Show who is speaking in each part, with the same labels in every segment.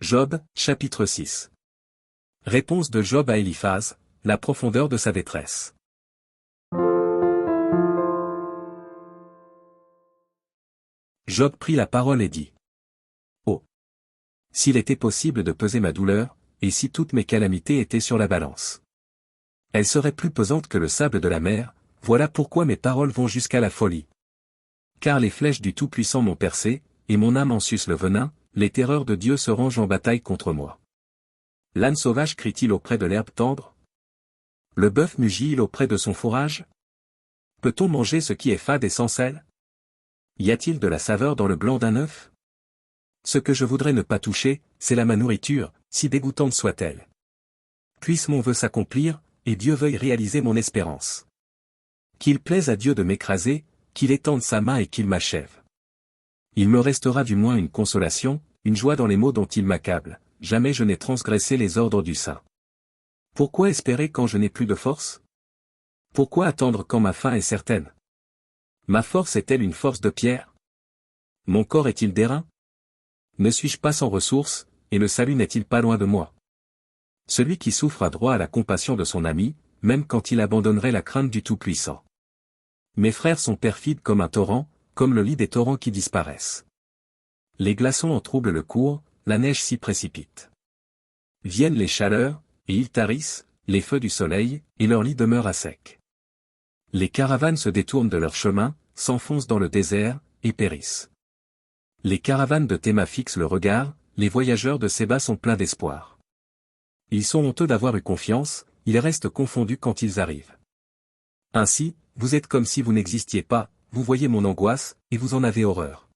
Speaker 1: Job, chapitre 6. Réponse de Job à Éliphaz, la profondeur de sa détresse. Job prit la parole et dit. Oh! S'il était possible de peser ma douleur, et si toutes mes calamités étaient sur la balance. Elles seraient plus pesantes que le sable de la mer, voilà pourquoi mes paroles vont jusqu'à la folie. Car les flèches du Tout-Puissant m'ont percé, et mon âme en suce le venin, les terreurs de Dieu se rangent en bataille contre moi. L'âne sauvage crie-t-il auprès de l'herbe tendre? Le bœuf mugit-il auprès de son fourrage? Peut-on manger ce qui est fade et sans sel? Y a-t-il de la saveur dans le blanc d'un œuf? Ce que je voudrais ne pas toucher, c'est là ma nourriture, si dégoûtante soit-elle. Puisse mon vœu s'accomplir, et Dieu veuille réaliser mon espérance. Qu'il plaise à Dieu de m'écraser, qu'il étende sa main et qu'il m'achève. Il me restera du moins une consolation, une joie dans les maux dont il m'accable, jamais je n'ai transgressé les ordres du Saint. Pourquoi espérer quand je n'ai plus de force? Pourquoi attendre quand ma fin est certaine? Ma force est-elle une force de pierre? Mon corps est-il d'airain? Ne suis-je pas sans ressources, et le salut n'est-il pas loin de moi? Celui qui souffre a droit à la compassion de son ami, même quand il abandonnerait la crainte du Tout-Puissant. Mes frères sont perfides comme un torrent, comme le lit des torrents qui disparaissent. Les glaçons en troublent le cours, la neige s'y précipite. Viennent les chaleurs, et ils tarissent, les feux du soleil, et leur lit demeure à sec. Les caravanes se détournent de leur chemin, s'enfoncent dans le désert, et périssent. Les caravanes de Théma fixent le regard, les voyageurs de Séba sont pleins d'espoir. Ils sont honteux d'avoir eu confiance, ils restent confondus quand ils arrivent. Ainsi, vous êtes comme si vous n'existiez pas, vous voyez mon angoisse, et vous en avez horreur.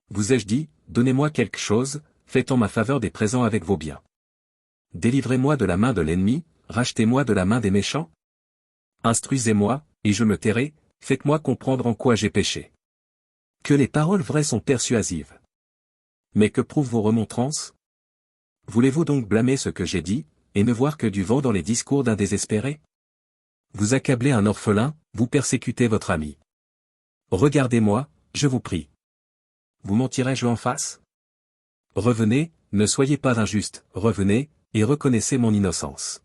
Speaker 1: Vous ai-je dit, donnez-moi quelque chose, faites en ma faveur des présents avec vos biens. Délivrez-moi de la main de l'ennemi, rachetez-moi de la main des méchants. Instruisez-moi, et je me tairai, faites-moi comprendre en quoi j'ai péché. Que les paroles vraies sont persuasives. Mais que prouvent vos remontrances? Voulez-vous donc blâmer ce que j'ai dit, et ne voir que du vent dans les discours d'un désespéré? Vous accablez un orphelin, vous persécutez votre ami. Regardez-moi, je vous prie. Vous mentirai-je en face? Revenez, ne soyez pas injuste, revenez, et reconnaissez mon innocence.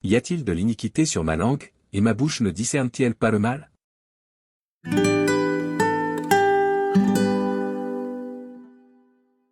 Speaker 1: Y a-t-il de l'iniquité sur ma langue, et ma bouche ne discerne-t-elle pas le mal?